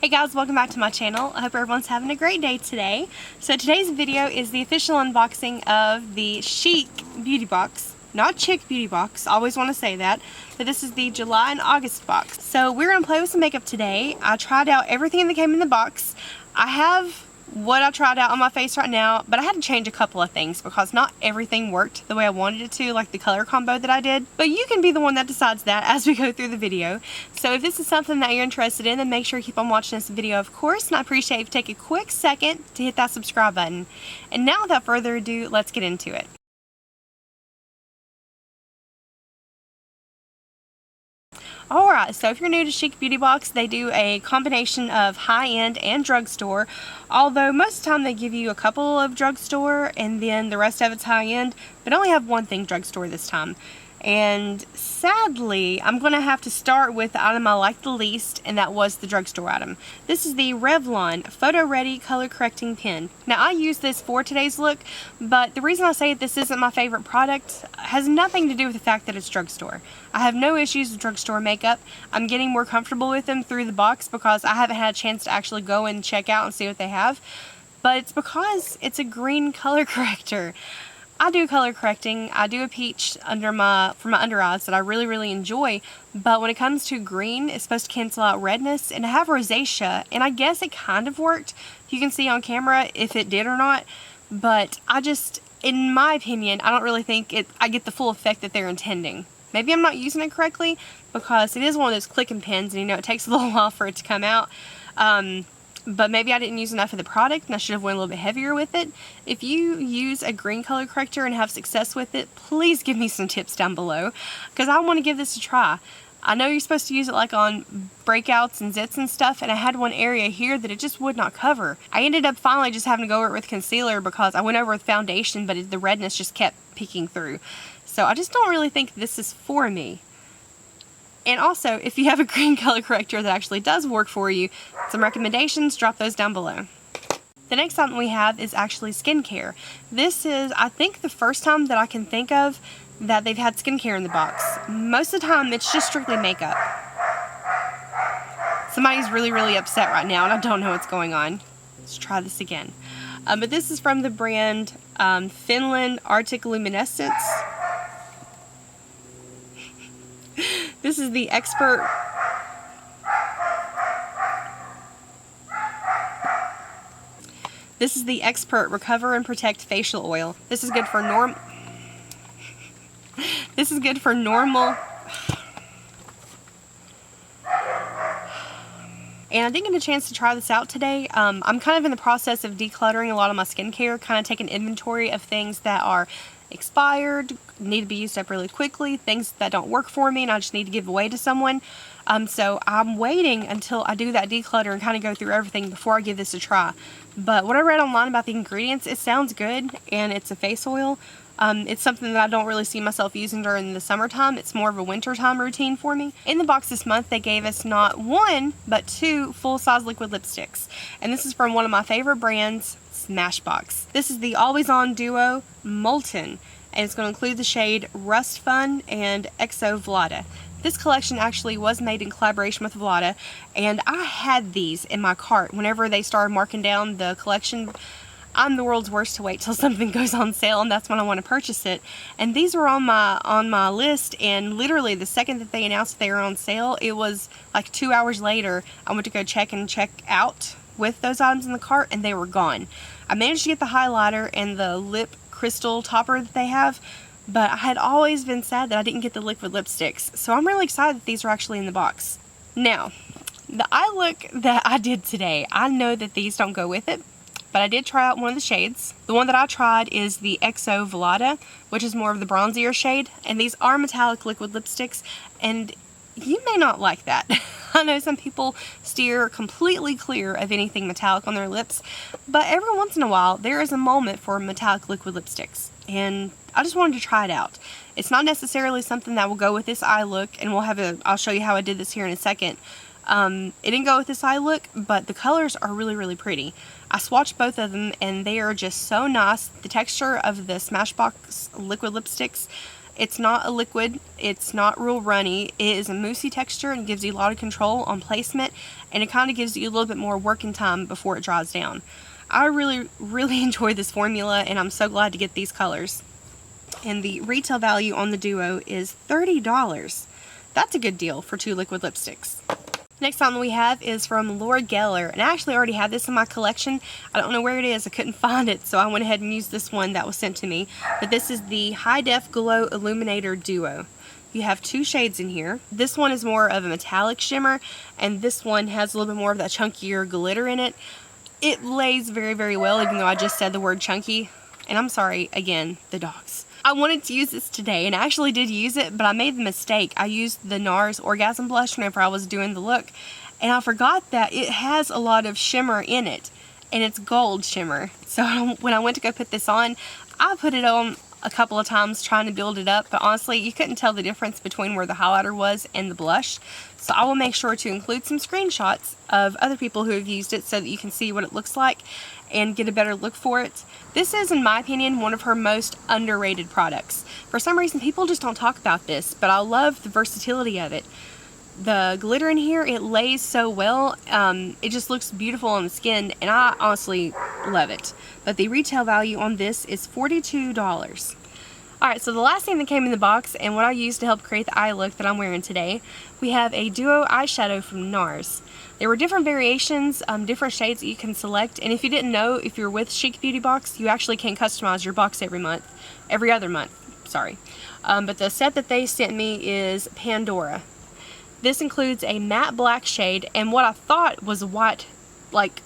Hey guys, welcome back to my channel. I hope everyone's having a great day today. So today's video is the official unboxing of the Chic beauty box. Not Chic beauty box, always want to say that. But this is the July and August box. So we're going to play with some makeup today. I tried out everything that came in the box. I have what I tried out on my face right now, but I had to change a couple of things because not everything worked the way I wanted it to, like the color combo that I did. But you can be the one that decides that as we go through the video. So if this is something that you're interested in, then make sure you keep on watching this video, of course, and I appreciate if you take a quick second to hit that subscribe button. And now without further ado, let's get into it. Alright, so if you're new to Chic Beauty Box, they do a combination of high-end and drugstore, although most of the time they give you a couple of drugstore and then the rest of it's high-end, but only have one thing drugstore this time. And sadly, I'm going to have to start with the item I like the least, and that was the drugstore item. This is the Revlon Photo Ready Color Correcting Pen. Now, I use this for today's look, but the reason I say this isn't my favorite product has nothing to do with the fact that it's drugstore. I have no issues with drugstore makeup. I'm getting more comfortable with them through the box because I haven't had a chance to actually go and check out and see what they have. But it's because it's a green color corrector. I do color correcting. I do a peach for my under eyes that I really enjoy, but when it comes to green, it's supposed to cancel out redness, and I have rosacea, and I guess it kind of worked. You can see on camera if it did or not, but in my opinion, I don't really think I get the full effect that they're intending. Maybe I'm not using it correctly because it is one of those clicking pens, and you know it takes a little while for it to come out. But maybe I didn't use enough of the product and I should have went a little bit heavier with it. If you use a green color corrector and have success with it, please give me some tips down below because I want to give this a try. I know you're supposed to use it like on breakouts and zits and stuff, and I had one area here that it just would not cover. I ended up finally just having to go over it with concealer because I went over with foundation, but the redness just kept peeking through. So I just don't really think this is for me. And also, if you have a green color corrector that actually does work for you, some recommendations, drop those down below. The next item we have is actually skincare. This is, I think, the first time that I can think of that they've had skincare in the box. Most of the time, it's just strictly makeup. Somebody's really upset right now, and I don't know what's going on. Let's try this again. But this is from the brand Finland Arctic Luminescence. This is the Expert Recover and Protect Facial Oil. This is good for normal. And I didn't get a chance to try this out today. I'm kind of in the process of decluttering a lot of my skincare, kind of taking inventory of things that are expired, need to be used up really quickly, things that don't work for me and I just need to give away to someone. So I'm waiting until I do that declutter and kind of go through everything before I give this a try. But what I read online about the ingredients, it sounds good, and it's a face oil. It's something that I don't really see myself using during the summertime. It's more of a wintertime routine for me. In the box this month, they gave us not one, but two full-size liquid lipsticks. And this is from one of my favorite brands, Smashbox. This is the Always On Duo Molten, and it's going to include the shade Rust Fun and Exo Vlada. This collection actually was made in collaboration with Vlada, and I had these in my cart whenever they started marking down the collection. I'm the world's worst to wait till something goes on sale, and that's when I want to purchase it. And these were on my list, and literally the second that they announced they were on sale, it was like 2 hours later. I went to go check out with those items in the cart, and they were gone. I managed to get the highlighter and the lip crystal topper that they have, but I had always been sad that I didn't get the liquid lipsticks, so I'm really excited that these are actually in the box. Now, the eye look that I did today, I know that these don't go with it, but I did try out one of the shades. The one that I tried is the Exo Vlada, which is more of the bronzier shade, and these are metallic liquid lipsticks, and you may not like that. I know some people steer completely clear of anything metallic on their lips, but every once in a while there is a moment for metallic liquid lipsticks, and I just wanted to try it out. It's not necessarily something that will go with this eye look, and I'll show you how I did this here in a second. It didn't go with this eye look, but the colors are really pretty. I swatched both of them and they are just so nice. The texture of the Smashbox liquid lipsticks It's not a liquid, it's not real runny, it is a moussey texture and gives you a lot of control on placement, and it kind of gives you a little bit more working time before it dries down. I really enjoy this formula, and I'm so glad to get these colors. And the retail value on the Duo is $30. That's a good deal for 2 liquid lipsticks. Next one we have is from Lord Geller, and I actually already have this in my collection. I don't know where it is, I couldn't find it, so I went ahead and used this one that was sent to me. But this is the High Def Glow Illuminator Duo. You have 2 shades in here. This one is more of a metallic shimmer, and this one has a little bit more of that chunkier glitter in it. It lays very well, even though I just said the word chunky. And I'm sorry, again, the dogs. I wanted to use this today, and I actually did use it, but I made the mistake. I used the NARS Orgasm Blush whenever I was doing the look, and I forgot that it has a lot of shimmer in it, and it's gold shimmer. So when I went to go put this on, I put it on a couple of times trying to build it up, but honestly, you couldn't tell the difference between where the highlighter was and the blush. So I will make sure to include some screenshots of other people who have used it so that you can see what it looks like and get a better look for it. This is, in my opinion, one of her most underrated products. For some reason, people just don't talk about this, but I love the versatility of it. The glitter in here, it lays so well. It just looks beautiful on the skin, and I honestly love it. But the retail value on this is $42. Alright, so the last thing that came in the box, and what I used to help create the eye look that I'm wearing today, we have a Duo eyeshadow from NARS. There were different variations, different shades that you can select, and if you didn't know, if you're with Chic Beauty Box, you actually can customize your box every other month, sorry. But the set that they sent me is Pandora. This includes a matte black shade and what I thought was a white, like,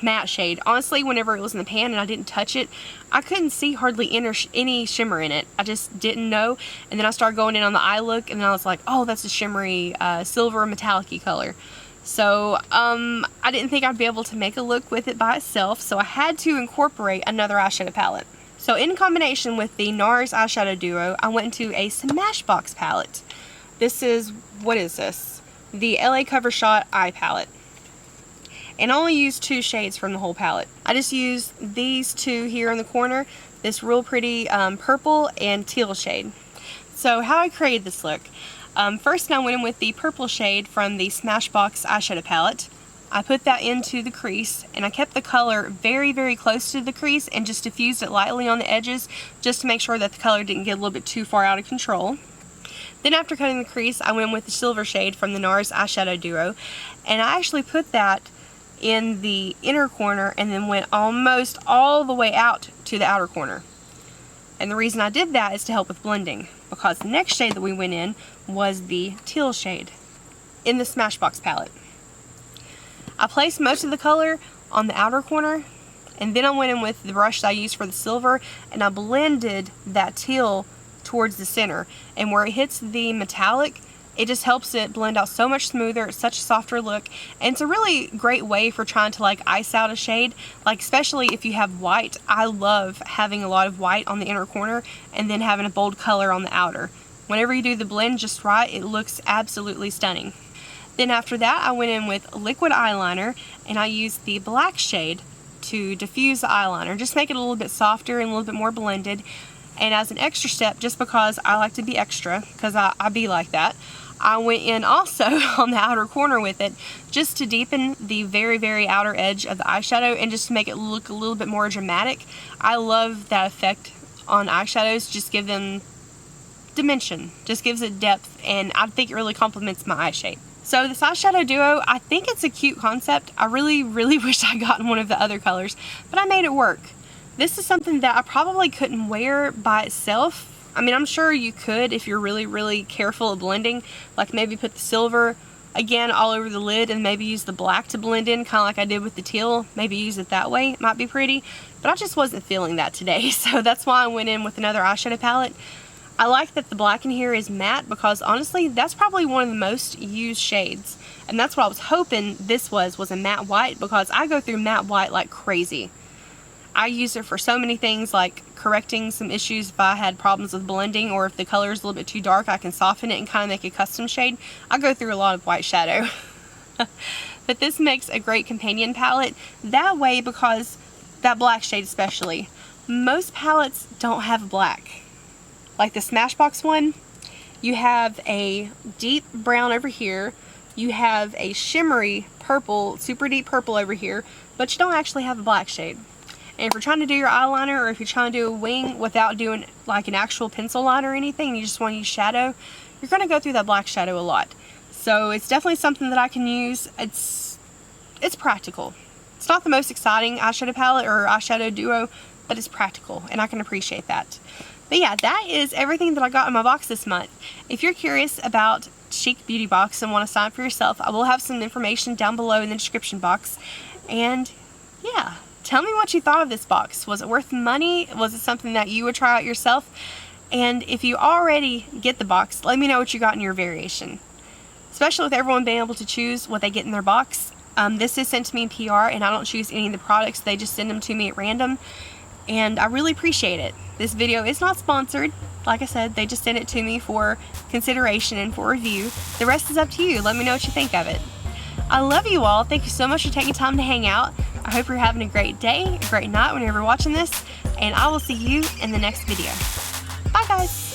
matte shade. Honestly, whenever it was in the pan and I didn't touch it, I couldn't see hardly any shimmer in it. I just didn't know. And then I started going in on the eye look, and then I was like, oh, that's a shimmery silver metallic-y color. So I didn't think I'd be able to make a look with it by itself, so I had to incorporate another eyeshadow palette. So in combination with the NARS eyeshadow duo, I went into a Smashbox palette. This is, what is this? The LA Cover Shot Eye Palette. And I only used 2 shades from the whole palette. I just used these 2 here in the corner, this real pretty purple and teal shade. So how I created this look. First I went in with the purple shade from the Smashbox eyeshadow palette. I put that into the crease, and I kept the color very close to the crease and just diffused it lightly on the edges just to make sure that the color didn't get a little bit too far out of control. Then after cutting the crease, I went in with the silver shade from the NARS eyeshadow duo, and I actually put that in the inner corner and then went almost all the way out to the outer corner. And the reason I did that is to help with blending, because the next shade that we went in was the teal shade in the Smashbox palette. I placed most of the color on the outer corner, and then I went in with the brush that I used for the silver, and I blended that teal towards the center, and where it hits the metallic, it just helps it blend out so much smoother. It's such a softer look, and it's a really great way for trying to like ice out a shade, like especially if you have white. I love having a lot of white on the inner corner and then having a bold color on the outer. Whenever you do the blend just right, it looks absolutely stunning. Then after that, I went in with liquid eyeliner, and I used the black shade to diffuse the eyeliner, just make it a little bit softer and a little bit more blended. And as an extra step, just because I like to be extra, because I be like that, I went in also on the outer corner with it, just to deepen the very outer edge of the eyeshadow and just to make it look a little bit more dramatic. I love that effect on eyeshadows, just give them dimension, just gives it depth, and I think it really complements my eye shape. So this eyeshadow duo, I think it's a cute concept. I really wish I got one of the other colors, but I made it work. This is something that I probably couldn't wear by itself. I mean, I'm sure you could if you're really careful of blending, like maybe put the silver again all over the lid and maybe use the black to blend in, kind of like I did with the teal. Maybe use it that way, it might be pretty, but I just wasn't feeling that today, so that's why I went in with another eyeshadow palette. I like that the black in here is matte, because honestly that's probably one of the most used shades, and that's what I was hoping this was a matte white, because I go through matte white like crazy. I use it for so many things, like correcting some issues if I had problems with blending, or if the color is a little bit too dark, I can soften it and kind of make a custom shade. I go through a lot of white shadow. But this makes a great companion palette that way, because that black shade especially. Most palettes don't have black. like the Smashbox one, you have a deep brown over here, you have a shimmery purple, super deep purple over here, but you don't actually have a black shade. And if you're trying to do your eyeliner, or if you're trying to do a wing without doing like an actual pencil line or anything, and you just want to use shadow, you're going to go through that black shadow a lot. So it's definitely something that I can use. It's practical. It's not the most exciting eyeshadow palette or eyeshadow duo, but it's practical, and I can appreciate that. But yeah, that is everything that I got in my box this month. If you're curious about Chic Beauty Box and want to sign up for yourself, I will have some information down below in the description box. And yeah, tell me what you thought of this box. Was it worth the money? Was it something that you would try out yourself? And if you already get the box, let me know what you got in your variation. Especially with everyone being able to choose what they get in their box. This is sent to me in PR, and I don't choose any of the products. They just send them to me at random, and I really appreciate it. This video is not sponsored. Like I said, they just sent it to me for consideration and for review. The rest is up to you. Let me know what you think of it. I love you all. Thank you so much for taking time to hang out. I hope you're having a great day, a great night whenever you're watching this, and I will see you in the next video. Bye guys!